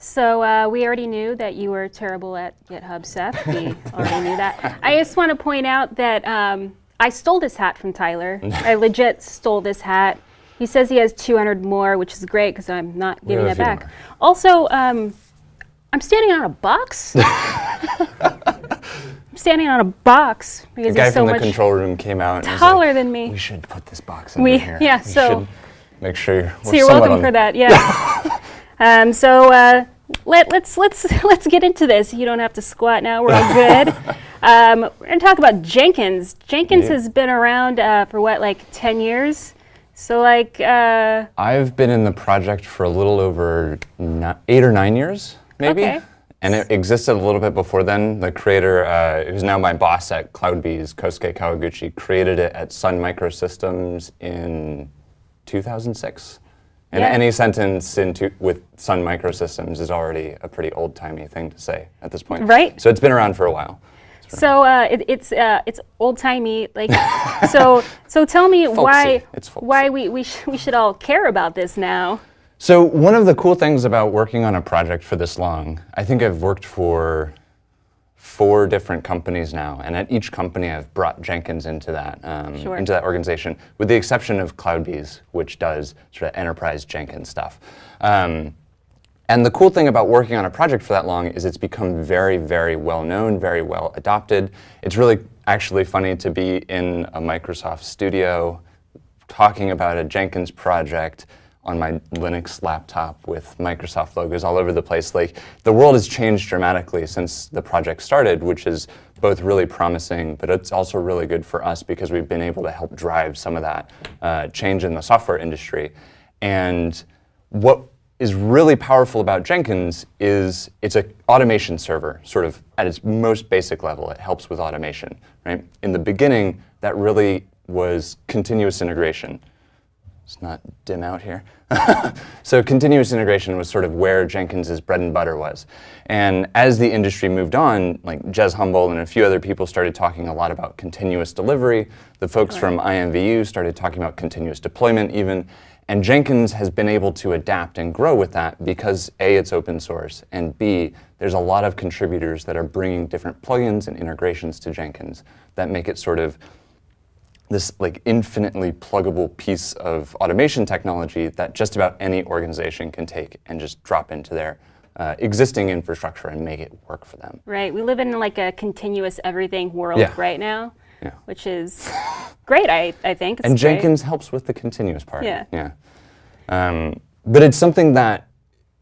So we already knew that you were terrible at GitHub, Seth. We already knew that. I just want to point out that I stole this hat from Tyler. I legit stole this hat. He says he has 200 more, which is great because I'm not giving it back. More. Also, I'm standing on a box. I'm standing on a box because the guy he's so from much the control room came out and taller was like, than me. We should put this box in here. Yeah, we so should make sure we're so you're welcome for that. Yeah. Let's get into this. You don't have to squat now. We're all good. We're gonna talk about Jenkins. Jenkins has been around for what, like 10 years? So like. I've been in the project for a little over 8 or 9 years, maybe. Okay. And it existed a little bit before then. The creator, who's now my boss at CloudBees, Kosuke Kawaguchi, created it at Sun Microsystems in 2006. And any sentence with Sun Microsystems is already a pretty old-timey thing to say at this point. Right. So it's been around for a while. So it's old-timey. Like, so tell me why we should all care about this now. So one of the cool things about working on a project for this long, I think I've worked for 4 different companies now, and at each company I've brought Jenkins into that into that organization, with the exception of CloudBees, which does sort of enterprise Jenkins stuff. And the cool thing about working on a project for that long is it's become very, very well known, very well adopted. It's really actually funny to be in a Microsoft studio talking about a Jenkins project on my Linux laptop with Microsoft logos all over the place. Like, the world has changed dramatically since the project started, which is both really promising, but it's also really good for us because we've been able to help drive some of that change in the software industry. And what is really powerful about Jenkins is it's an automation server, sort of at its most basic level. It helps with automation, right? In the beginning, that really was continuous integration. It's not dim out here. So continuous integration was sort of where Jenkins's bread and butter was. And as the industry moved on, like Jez Humboldt and a few other people started talking a lot about continuous delivery. The folks from IMVU started talking about continuous deployment even. And Jenkins has been able to adapt and grow with that because A, it's open source, and B, there's a lot of contributors that are bringing different plugins and integrations to Jenkins that make it sort of this like infinitely pluggable piece of automation technology that just about any organization can take and just drop into their existing infrastructure and make it work for them. Right. We live in like a continuous everything world right now, which is great, I think. And Jenkins helps with the continuous part. Yeah. But it's something that,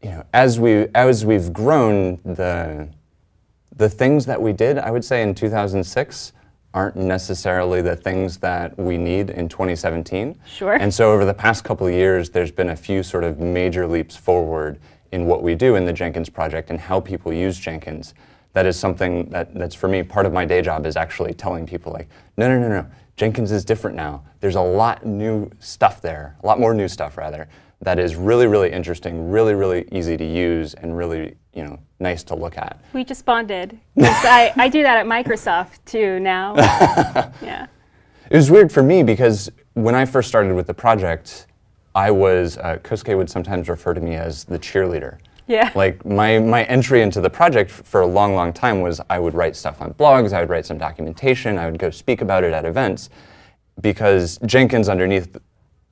you know, as we've grown, the things that we did, I would say in 2006, aren't necessarily the things that we need in 2017. Sure. And so over the past couple of years, there's been a few sort of major leaps forward in what we do in the Jenkins project and how people use Jenkins. That is something that's for me, part of my day job is actually telling people like, no, Jenkins is different now. There's a lot new stuff there, a lot more new stuff rather, that is really, really interesting, really, really easy to use, and really, you know, nice to look at. We just bonded. I do that at Microsoft too now. Yeah. It was weird for me because when I first started with the project, I was, Kosuke would sometimes refer to me as the cheerleader. Yeah. Like my entry into the project for a long, long time was I would write stuff on blogs, I would write some documentation, I would go speak about it at events, because Jenkins underneath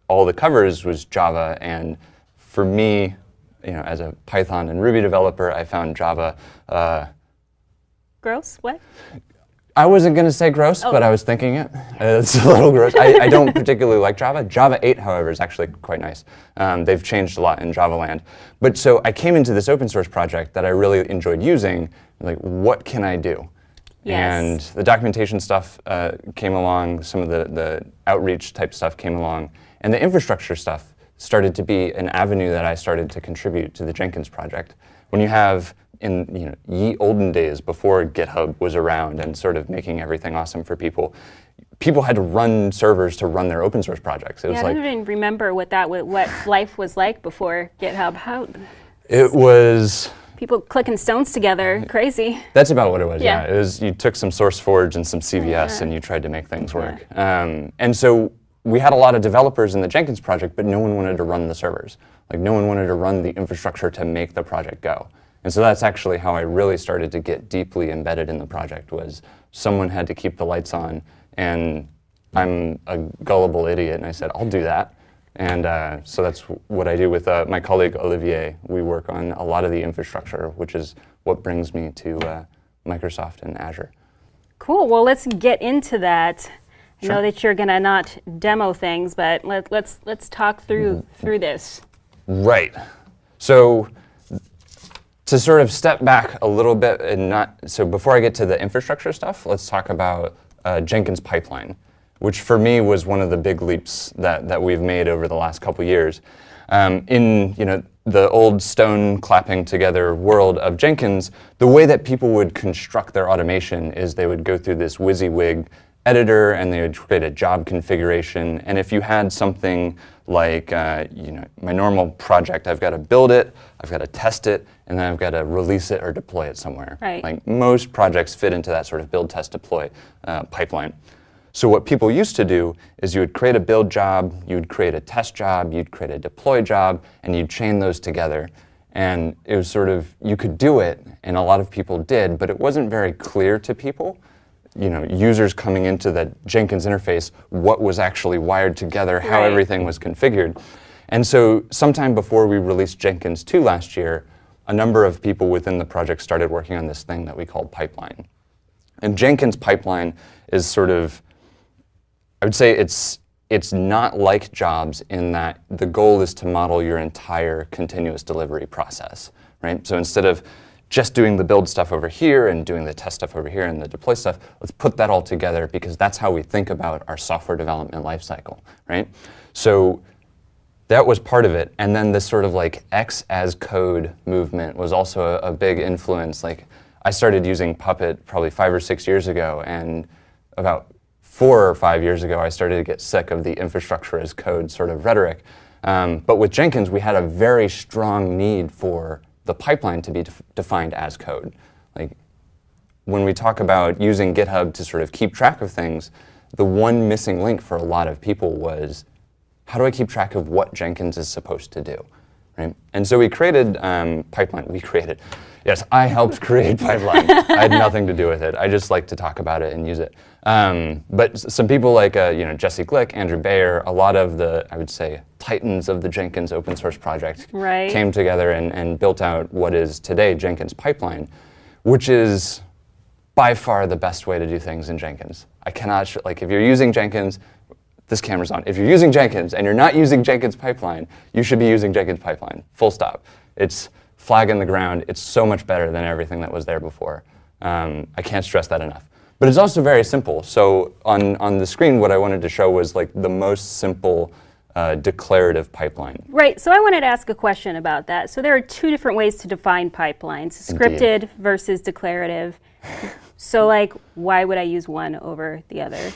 all the covers was Java, and for me, you know, as a Python and Ruby developer, I found Java. Gross? What? I wasn't going to say gross, but I was thinking it. It's a little gross. I don't particularly like Java. Java 8, however, is actually quite nice. They've changed a lot in Java land. But so I came into this open source project that I really enjoyed using. Like, what can I do? Yes. And the documentation stuff came along. Some of the outreach type stuff came along. And the infrastructure stuff started to be an avenue that I started to contribute to the Jenkins project. When you have, in ye olden days before GitHub was around and sort of making everything awesome for people, people had to run servers to run their open source projects. It was I don't even remember what life was like before GitHub. How? It was people clicking stones together, crazy. That's about what it was. Yeah. It was, you took some SourceForge and some CVS and you tried to make things work. And so we had a lot of developers in the Jenkins project, but no one wanted to run the servers. Like no one wanted to run the infrastructure to make the project go. And so that's actually how I really started to get deeply embedded in the project, was someone had to keep the lights on, and I'm a gullible idiot, and I said, I'll do that. And so that's what I do with my colleague Olivier. We work on a lot of the infrastructure, which is what brings me to Microsoft and Azure. Cool. Well, let's get into that. Sure. I know that you're going to not demo things, but let's talk through this. Right. So to sort of step back a little bit and so before I get to the infrastructure stuff, let's talk about Jenkins pipeline, which for me was one of the big leaps that we've made over the last couple years. In the old stone clapping together world of Jenkins, the way that people would construct their automation is they would go through this WYSIWYG editor and they would create a job configuration. And if you had something like my normal project, I've got to build it, I've got to test it, and then I've got to release it or deploy it somewhere. Right. Like most projects fit into that sort of build, test, deploy pipeline. So what people used to do is you would create a build job, you would create a test job, you'd create a deploy job, and you'd chain those together. And it was sort of, you could do it, and a lot of people did, but it wasn't very clear to people, users coming into the Jenkins interface, what was actually wired together, how Right. everything was configured. And so sometime before we released Jenkins 2 last year, a number of people within the project started working on this thing that we called pipeline. And Jenkins pipeline is sort of, I would say it's not like jobs in that the goal is to model your entire continuous delivery process, right? So instead of just doing the build stuff over here and doing the test stuff over here and the deploy stuff, let's put that all together because that's how we think about our software development lifecycle, right? So that was part of it. And then this sort of like X as code movement was also a big influence. Like I started using Puppet probably 5 or 6 years ago, and about 4 or 5 years ago, I started to get sick of the infrastructure as code sort of rhetoric. But with Jenkins, we had a very strong need for the pipeline to be defined as code. Like when we talk about using GitHub to sort of keep track of things, the one missing link for a lot of people was, how do I keep track of what Jenkins is supposed to do, right? And so we created pipeline. Yes, I helped create pipeline. I had nothing to do with it. I just like to talk about it and use it. But some people like Jesse Glick, Andrew Bayer, a lot of the, I would say, titans of the Jenkins open source project Right. came together and built out what is today Jenkins pipeline, which is by far the best way to do things in Jenkins. I cannot, if you're using Jenkins, this camera's on. If you're using Jenkins and you're not using Jenkins pipeline, you should be using Jenkins pipeline, full stop. It's flag in the ground. It's so much better than everything that was there before. I can't stress that enough. But it's also very simple. So on the screen, what I wanted to show was like the most simple declarative pipeline. Right. So I wanted to ask a question about that. So there are 2 different ways to define pipelines, scripted Indeed. versus declarative. So like, why would I use one over the other?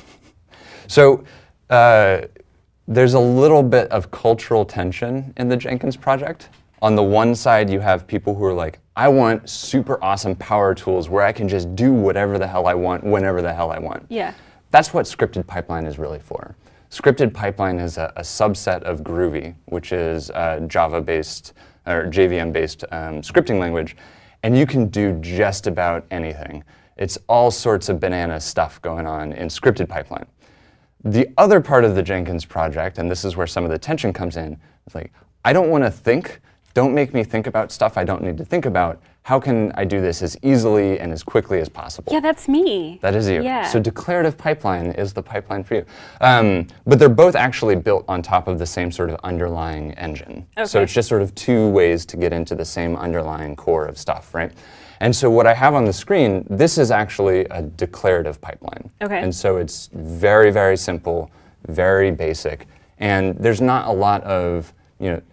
So there's a little bit of cultural tension in the Jenkins project. On the one side, you have people who are like, I want super awesome power tools where I can just do whatever the hell I want, whenever the hell I want. Yeah. That's what scripted pipeline is really for. Scripted pipeline is a subset of Groovy, which is a Java-based or JVM-based scripting language, and you can do just about anything. It's all sorts of banana stuff going on in scripted pipeline. The other part of the Jenkins project, and this is where some of the tension comes in, it's like, I don't want to think. Don't make me think about stuff I don't need to think about. How can I do this as easily and as quickly as possible? Yeah, that's me. That is you. Yeah. So declarative pipeline is the pipeline for you. But they're both actually built on top of the same sort of underlying engine. Okay. So it's just sort of 2 ways to get into the same underlying core of stuff, right? And so what I have on the screen, this is actually a declarative pipeline. Okay. And so it's very, very simple, very basic. And there's not a lot of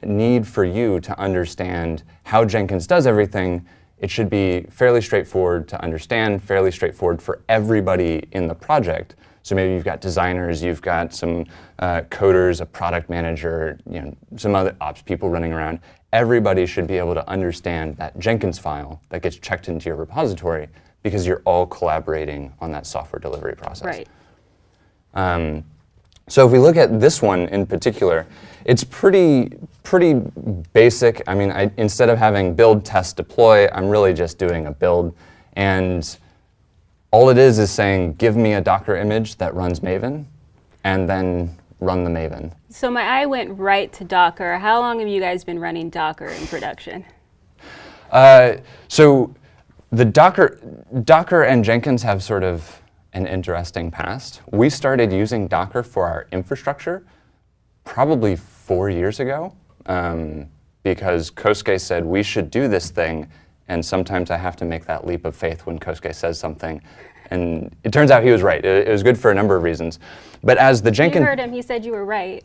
need for you to understand how Jenkins does everything. It should be fairly straightforward to understand, fairly straightforward for everybody in the project. So maybe you've got designers, you've got some coders, a product manager, some other ops people running around. Everybody should be able to understand that Jenkins file that gets checked into your repository because you're all collaborating on that software delivery process. Right. So if we look at this one in particular, it's pretty basic. I mean, instead of having build, test, deploy, I'm really just doing a build. And all it is saying, give me a Docker image that runs Maven, and then run the Maven. So my eye went right to Docker. How long have you guys been running Docker in production? So the Docker and Jenkins have sort of an interesting past. We started using Docker for our infrastructure probably 4 years ago, because Kosuke said we should do this thing, and sometimes I have to make that leap of faith when Kosuke says something. And it turns out he was right. It was good for a number of reasons. But as the Jenkins... You heard him, he said you were right.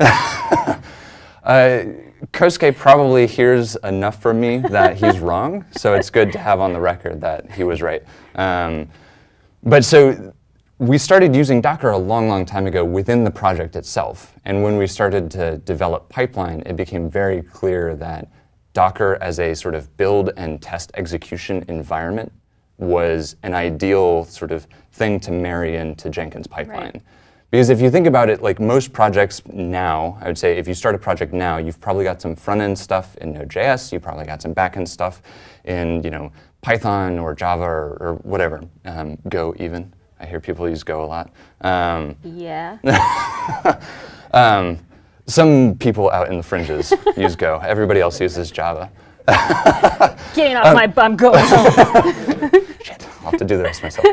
Kosuke probably hears enough from me that he's wrong, so it's good to have on the record that he was right. But so we started using Docker a long, long time ago within the project itself. And when we started to develop pipeline, it became very clear that Docker as a sort of build and test execution environment was an ideal sort of thing to marry into Jenkins pipeline. Right. Because if you think about it, like most projects now, I would say if you start a project now, you've probably got some front-end stuff in Node.js, you probably got some back-end stuff in Python or Java or whatever, Go even. I hear people use Go a lot. Yeah. Some people out in the fringes use Go. Everybody else uses Java. Getting off my bum, going home. Shit, I'll have to do the rest myself.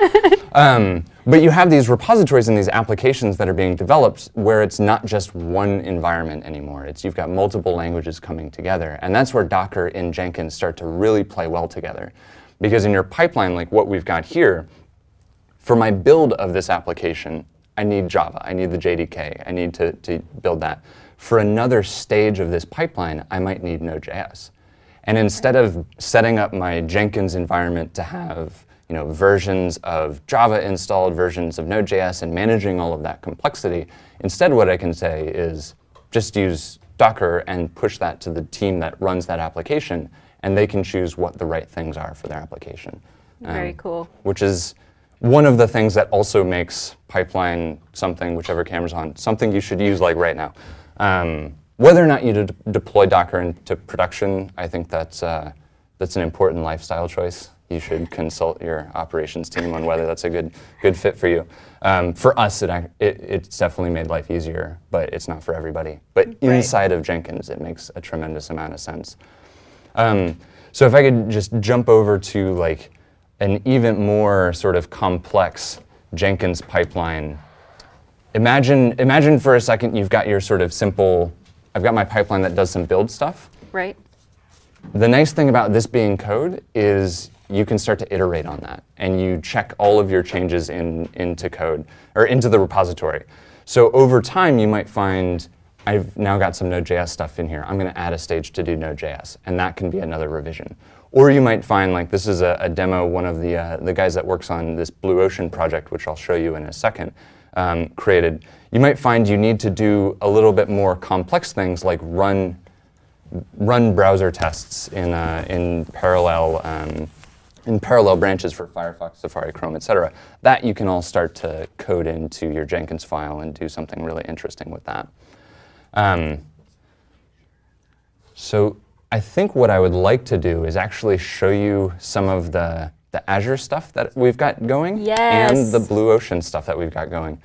But you have these repositories and these applications that are being developed where it's not just one environment anymore. You've got multiple languages coming together. And that's where Docker and Jenkins start to really play well together. Because in your pipeline, like what we've got here, for my build of this application, I need Java, I need the JDK, I need to build that. For another stage of this pipeline, I might need Node.js. And instead of setting up my Jenkins environment to have versions of Java installed, versions of Node.js, and managing all of that complexity, instead what I can say is just use Docker and push that to the team that runs that application, and they can choose what the right things are for their application. Very cool. Which is one of the things that also makes pipeline something, whichever camera's on, something you should use like right now. Whether or not you deploy Docker into production, I think that's an important lifestyle choice. You should consult your operations team on whether that's a good fit for you. For us, it's definitely made life easier, but it's not for everybody. But inside of Jenkins, it makes a tremendous amount of sense. So if I could just jump over to like an even more sort of complex Jenkins pipeline. Imagine for a second you've got your sort of simple, I've got my pipeline that does some build stuff. Right. The nice thing about this being code is you can start to iterate on that, and you check all of your changes into code, or into the repository. So over time, you might find, I've now got some Node.js stuff in here. I'm going to add a stage to do Node.js, and that can be another revision. Or you might find, like this is a demo one of the guys that works on this Blue Ocean project, which I'll show you in a second, created. You might find you need to do a little bit more complex things like run browser tests in parallel branches for Firefox, Safari, Chrome, etc. That you can all start to code into your Jenkins file and do something really interesting with that. So I think what I would like to do is actually show you some of the Azure stuff that we've got going, yes, and the Blue Ocean stuff that we've got going.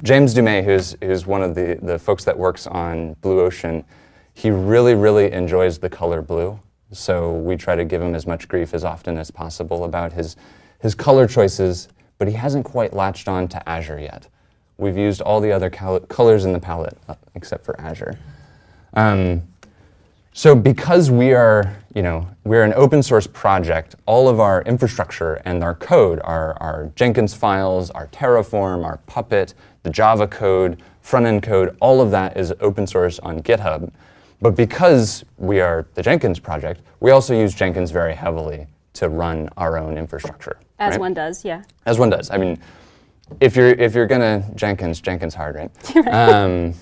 James Dumais, who's one of the folks that works on Blue Ocean, he really, really enjoys the color blue. So we try to give him as much grief as often as possible about his color choices, but he hasn't quite latched on to Azure yet. We've used all the other colors in the palette except for Azure. So because we're an open source project, all of our infrastructure and our code, our Jenkins files, our Terraform, our Puppet, the Java code, front-end code, all of that is open source on GitHub. But because we are the Jenkins project, we also use Jenkins very heavily to run our own infrastructure. As right? one does, yeah. As one does. I mean, if you're gonna Jenkins hard, right?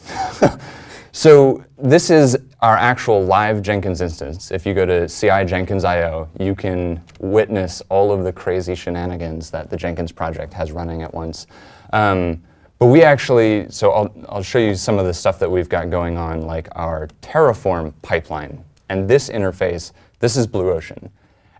So this is our actual live Jenkins instance. If you go to CI Jenkins.io, you can witness all of the crazy shenanigans that the Jenkins project has running at once. But But we actually, so I'll show you some of the stuff that we've got going on, like our Terraform pipeline. And this interface, this is Blue Ocean.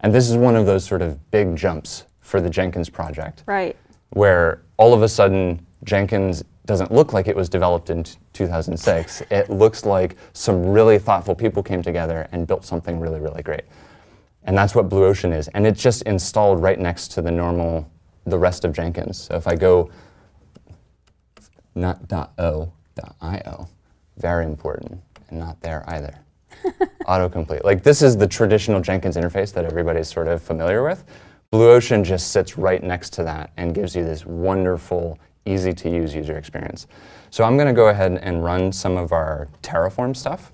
And this is one of those sort of big jumps for the Jenkins project. Right. Where all of a sudden, Jenkins doesn't look like it was developed in 2006. It looks like some really thoughtful people came together and built something really, really great. And that's what Blue Ocean is. And it's just installed right next to the rest of Jenkins. So if I go, not .o, .io, very important, and not there either. Autocomplete. Like, this is the traditional Jenkins interface that everybody's sort of familiar with. Blue Ocean just sits right next to that and gives you this wonderful, easy-to-use user experience. So I'm going to go ahead and run some of our Terraform stuff.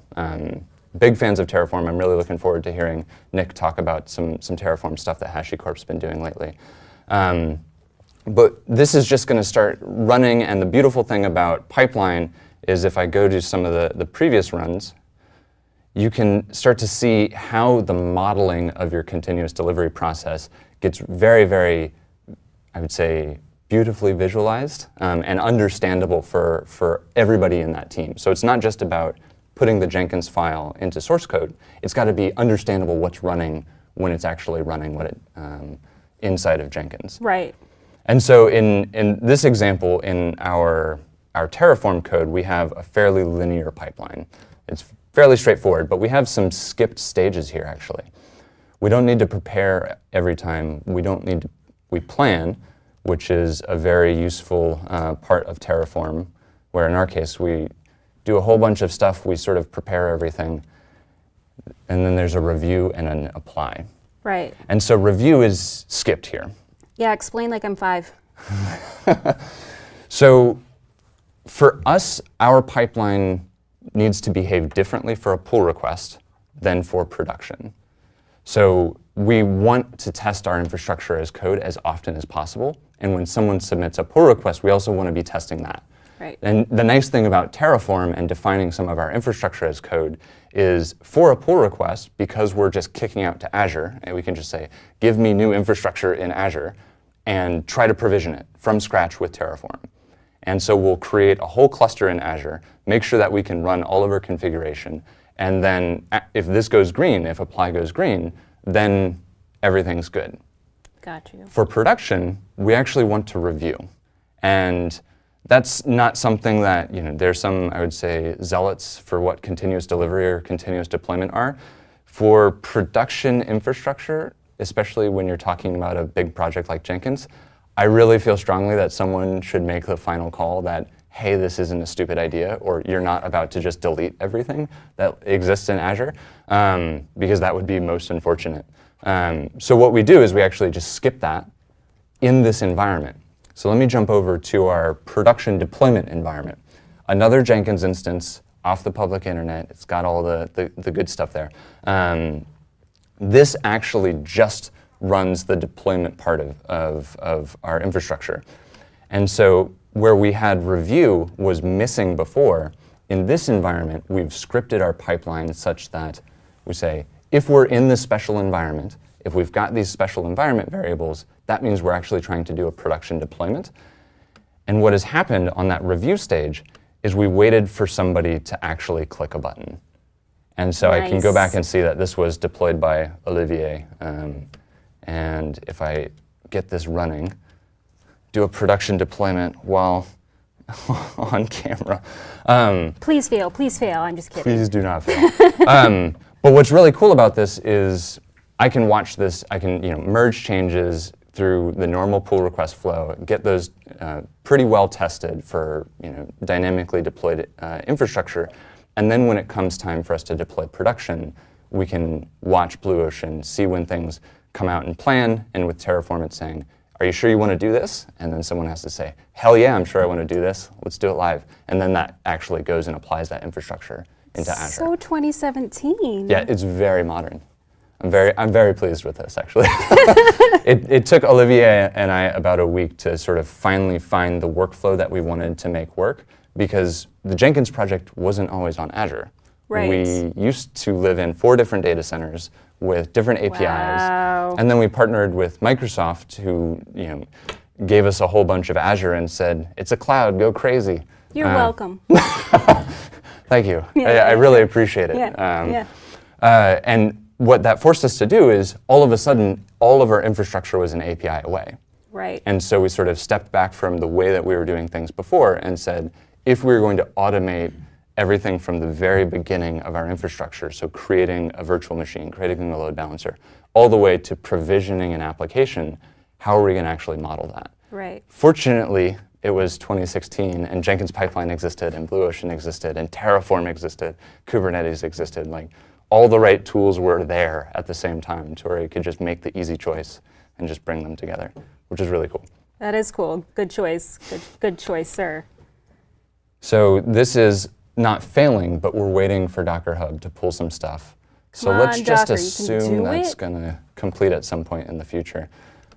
Big fans of Terraform. I'm really looking forward to hearing Nick talk about some Terraform stuff that HashiCorp's been doing lately. But this is just going to start running, and the beautiful thing about pipeline is if I go to some of the previous runs, you can start to see how the modeling of your continuous delivery process gets very, very, I would say, beautifully visualized and understandable for everybody in that team. So it's not just about putting the Jenkins file into source code. It's got to be understandable what's running when it's actually running inside of Jenkins. Right. And so in this example, in our Terraform code, we have a fairly linear pipeline. It's fairly straightforward, but we have some skipped stages here, actually. We don't need to prepare every time. We plan, which is a very useful part of Terraform, where in our case, we do a whole bunch of stuff. We sort of prepare everything, and then there's a review and an apply. Right. And so review is skipped here. Yeah, explain like I'm 5. So for us, our pipeline needs to behave differently for a pull request than for production. So we want to test our infrastructure as code as often as possible. And when someone submits a pull request, we also want to be testing that. Right. And the nice thing about Terraform and defining some of our infrastructure as code is for a pull request, because we're just kicking out to Azure, and we can just say, give me new infrastructure in Azure, and try to provision it from scratch with Terraform. And so we'll create a whole cluster in Azure, make sure that we can run all of our configuration, and then if this goes green, if apply goes green, then everything's good. Got you. For production, we actually want to review. And that's not something that, there's some, I would say, zealots for what continuous delivery or continuous deployment are. For production infrastructure, especially when you're talking about a big project like Jenkins, I really feel strongly that someone should make the final call that, hey, this isn't a stupid idea, or you're not about to just delete everything that exists in Azure, because that would be most unfortunate. So what we do is we actually just skip that in this environment. So let me jump over to our production deployment environment. Another Jenkins instance off the public internet. It's got all the good stuff there. This actually just runs the deployment part of our infrastructure. And so where we had review was missing before, in this environment, we've scripted our pipeline such that we say, if we're in this special environment, if we've got these special environment variables, that means we're actually trying to do a production deployment. And what has happened on that review stage is we waited for somebody to actually click a button. And so I can go back and see that this was deployed by Olivier. And if I get this running, do a production deployment while on camera. Please fail, I'm just kidding. Please do not fail. But what's really cool about this is I can watch this, I can merge changes through the normal pull request flow, get those pretty well tested for dynamically deployed infrastructure. And then when it comes time for us to deploy production, we can watch Blue Ocean, see when things come out and plan, and with Terraform it's saying, are you sure you want to do this? And then someone has to say, hell yeah, I'm sure I want to do this. Let's do it live. And then that actually goes and applies that infrastructure into Azure. So 2017. Yeah, it's very modern. I'm very pleased with this, actually. It took Olivier and I about a week to sort of finally find the workflow that we wanted to make work, because the Jenkins project wasn't always on Azure. Right. We used to live in 4 different data centers with different APIs. Wow. And then we partnered with Microsoft, who gave us a whole bunch of Azure and said, it's a cloud, go crazy. You're welcome. Thank you. I really appreciate it. And what that forced us to do is, all of a sudden, all of our infrastructure was an API away. Right. And so we sort of stepped back from the way that we were doing things before and said, if we were going to automate everything from the very beginning of our infrastructure, so creating a virtual machine, creating a load balancer, all the way to provisioning an application, how are we going to actually model that? Right. Fortunately, it was 2016, and Jenkins Pipeline existed, and Blue Ocean existed, and Terraform existed, Kubernetes existed. Like, all the right tools were there at the same time to where you could just make the easy choice and just bring them together, which is really cool. That is cool. Good choice. Good choice, sir. So this is not failing, but we're waiting for Docker Hub to pull some stuff. So let's just assume that's going to complete at some point in the future.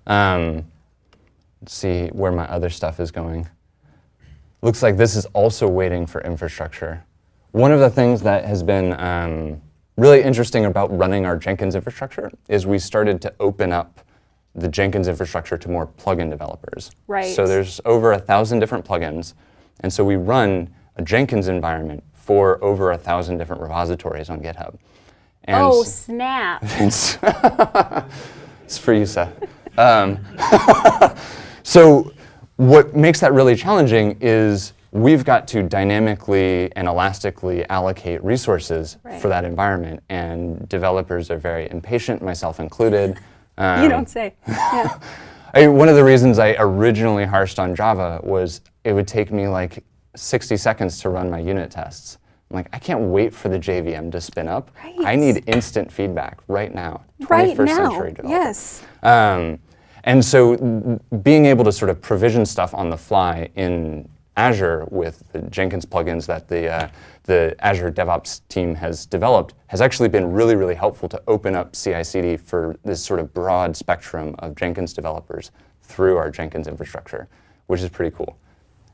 Let's see where my other stuff is going. Looks like this is also waiting for infrastructure. One of the things that has been really interesting about running our Jenkins infrastructure is we started to open up the Jenkins infrastructure to more plugin developers. Right. So there's over 1,000 different plugins, and so we run a Jenkins environment for over 1,000 different repositories on GitHub. And oh, snap. It's for you, Seth. So what makes that really challenging is we've got to dynamically and elastically allocate resources for that environment, and developers are very impatient, myself included. You don't say. Yeah. One of the reasons I originally harshed on Java was it would take me like 60 seconds to run my unit tests. I'm like, I can't wait for the JVM to spin up. Right. I need instant feedback right now. 21st Right now. century developer. Yes. And so being able to sort of provision stuff on the fly in Azure with the Jenkins plugins that the Azure DevOps team has developed has actually been really, really helpful to open up CI/CD for this sort of broad spectrum of Jenkins developers through our Jenkins infrastructure, which is pretty cool.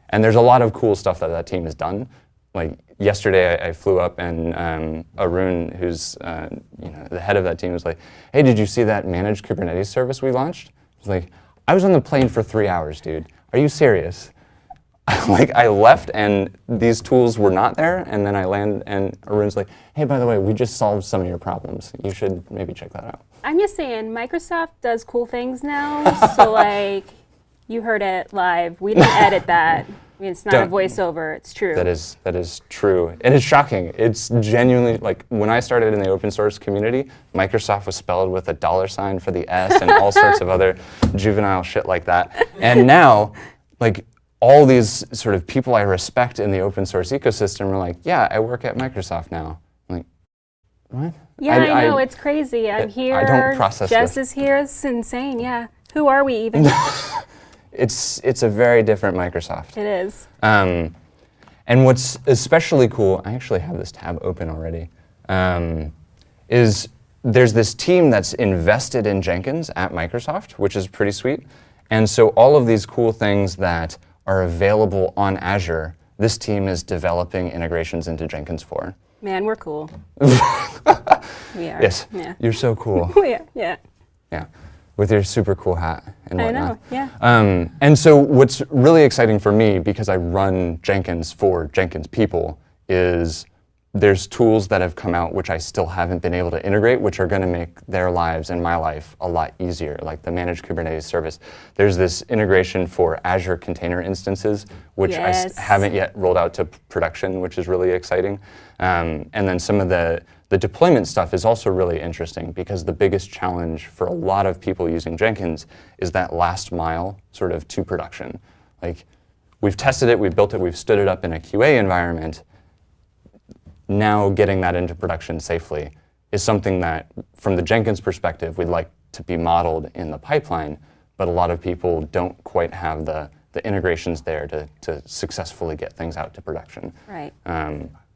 And there's a lot of cool stuff that team has done. Like yesterday, I flew up and Arun, who's the head of that team, was like, "Hey, did you see that managed Kubernetes service we launched?" I was like, "I was on the plane for 3 hours, dude. Are you serious?" Like, I left and these tools were not there, and then I land and Arun's like, "Hey, by the way, we just solved some of your problems. You should maybe check that out." I'm just saying, Microsoft does cool things now. So like, you heard it live. We didn't edit that. I mean, it's not a voiceover. It's true. That is true. And it's shocking. It's genuinely, like, when I started in the open source community, Microsoft was spelled with a $ for the S and all sorts of other juvenile shit like that. And now, like, all these sort of people I respect in the open source ecosystem are like, "Yeah, I work at Microsoft now." I'm like, what? Yeah, I know. It's crazy. I'm here. I don't process Jess this. is here. It's insane. Yeah. Who are we even? It's a very different Microsoft. It is. And what's especially cool, I actually have this tab open already, is there's this team that's invested in Jenkins at Microsoft, which is pretty sweet. And so all of these cool things that are available on Azure, this team is developing integrations into Jenkins for. Man, we're cool. We are. Yes. Yeah. You're so cool. Yeah. Yeah. With your super cool hat and whatnot. I know, yeah. And so what's really exciting for me, because I run Jenkins for Jenkins people, is there's tools that have come out which I still haven't been able to integrate, which are going to make their lives and my life a lot easier, like the managed Kubernetes service. There's this integration for Azure container instances, which I haven't yet rolled out to production, which is really exciting. And then some of the deployment stuff is also really interesting, because the biggest challenge for a lot of people using Jenkins is that last mile sort of to production. Like, we've tested it, we've built it, we've stood it up in a QA environment. Now getting that into production safely is something that, from the Jenkins perspective, we'd like to be modeled in the pipeline, but a lot of people don't quite have the integrations there to successfully get things out to production. Right.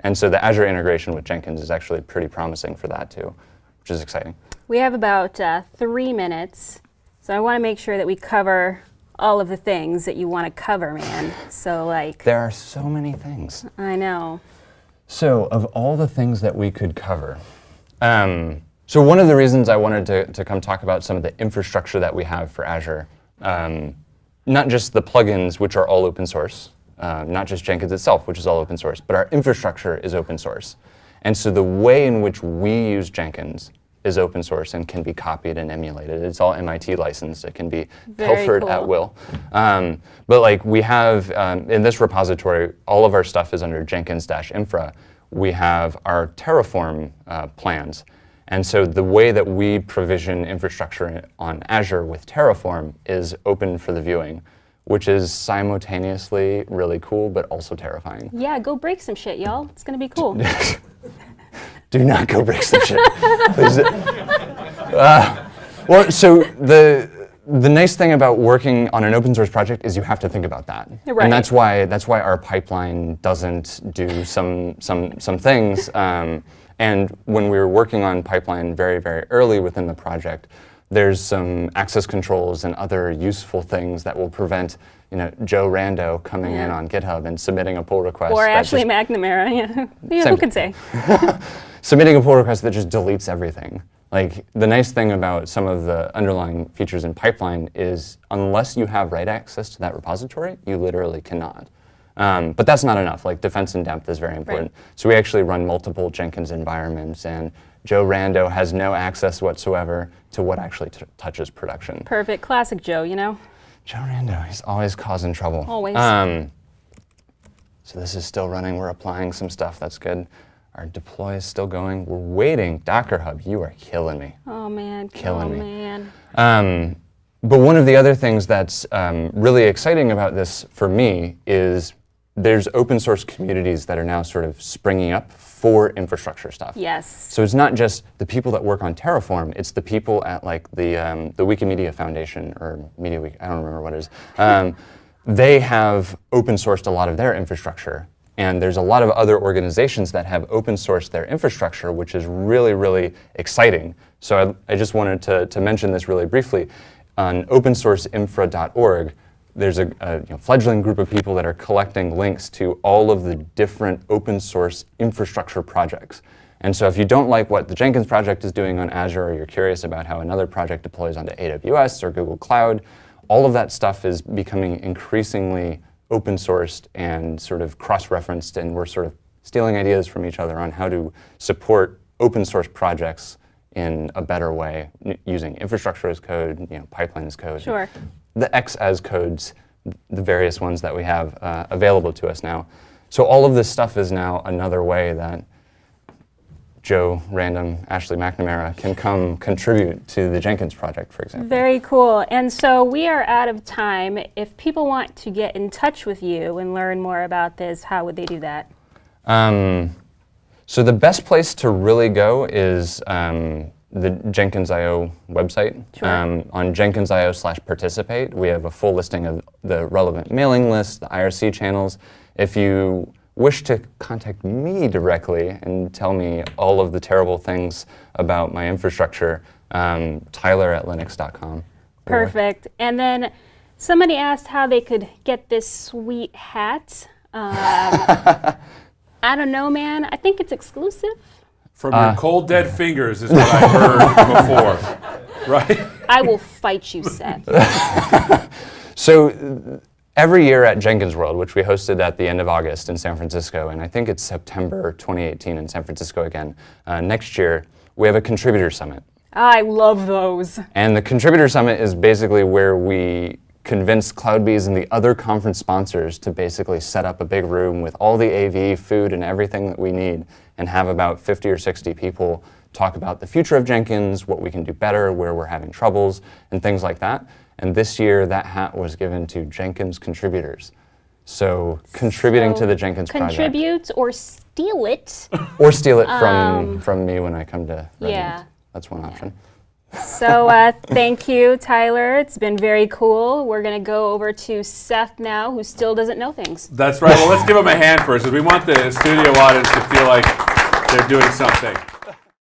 And so the Azure integration with Jenkins is actually pretty promising for that too, which is exciting. We have about 3 minutes, so I want to make sure that we cover all of the things that you want to cover, man. So like... There are so many things. I know. So of all the things that we could cover, so one of the reasons I wanted to come talk about some of the infrastructure that we have for Azure not just the plugins, which are all open source, not just Jenkins itself, which is all open source, but our infrastructure is open source. And so the way in which we use Jenkins is open source and can be copied and emulated. It's all MIT licensed. It can be pilfered at will. But like we have, in this repository, all of our stuff is under Jenkins-infra. We have our Terraform plans. And so the way that we provision infrastructure on Azure with Terraform is open for the viewing, which is simultaneously really cool, but also terrifying. Yeah, go break some shit, y'all. It's going to be cool. Do not go break some shit. Please. Well, so the nice thing about working on an open source project is you have to think about that, right. And that's why our pipeline doesn't do some things. And when we were working on pipeline very, very early within the project, there's some access controls and other useful things that will prevent, Joe Rando coming in on GitHub and submitting a pull request. Or Ashley McNamara, who can say? Submitting a pull request that just deletes everything. Like, the nice thing about some of the underlying features in pipeline is unless you have write access to that repository, you literally cannot. But that's not enough. Like, defense in depth is very important. Right. So we actually run multiple Jenkins environments, and Joe Rando has no access whatsoever to what actually touches production. Perfect. Classic Joe, Joe Rando, he's always causing trouble. Always. So this is still running. We're applying some stuff. That's good. Our deploy is still going. We're waiting. Docker Hub, you are killing me. Oh, man. Killing me. Man. But one of the other things that's really exciting about this for me is there's open source communities that are now sort of springing up for infrastructure stuff. Yes. So it's not just the people that work on Terraform, it's the people at like the Wikimedia Foundation or MediaWiki, I don't remember what it is. They have open sourced a lot of their infrastructure. And there's a lot of other organizations that have open sourced their infrastructure, which is really, really exciting. So I just wanted to mention this really briefly. On opensourceinfra.org, there's a fledgling group of people that are collecting links to all of the different open source infrastructure projects. And so if you don't like what the Jenkins project is doing on Azure, or you're curious about how another project deploys onto AWS or Google Cloud, all of that stuff is becoming increasingly open sourced and sort of cross-referenced, and we're sort of stealing ideas from each other on how to support open source projects in a better way, using infrastructure as code, pipeline as code. Sure. The X as codes, the various ones that we have available to us now. So all of this stuff is now another way that Joe Random, Ashley McNamara can come contribute to the Jenkins project, for example. Very cool. And so we are out of time. If people want to get in touch with you and learn more about this, how would they do that? So the best place to really go is the Jenkins.io website. Sure. On Jenkins.io/participate, we have a full listing of the relevant mailing lists, the IRC channels. If you wish to contact me directly and tell me all of the terrible things about my infrastructure, Tyler@linux.com. Perfect. And then somebody asked how they could get this sweet hat. I don't know, man. I think it's exclusive. From your cold, dead fingers is what I heard before, right? I will fight you, Seth. So every year at Jenkins World, which we hosted at the end of August in San Francisco, and I think it's September 2018 in San Francisco again, next year, we have a contributor summit. I love those. And the contributor summit is basically where we convince CloudBees and the other conference sponsors to basically set up a big room with all the AV, food, and everything that we need, and have about 50 or 60 people talk about the future of Jenkins, what we can do better, where we're having troubles, and things like that. And this year, that hat was given to Jenkins contributors. So contributing to the Jenkins project. Contribute or steal it. Or steal it from me when I come to Redmond. Yeah. That's one option. So thank you, Tyler. It's been very cool. We're going to go over to Seth now, who still doesn't know things. That's right. Well, let's give him a hand first, because we want the studio audience to feel like they're doing something.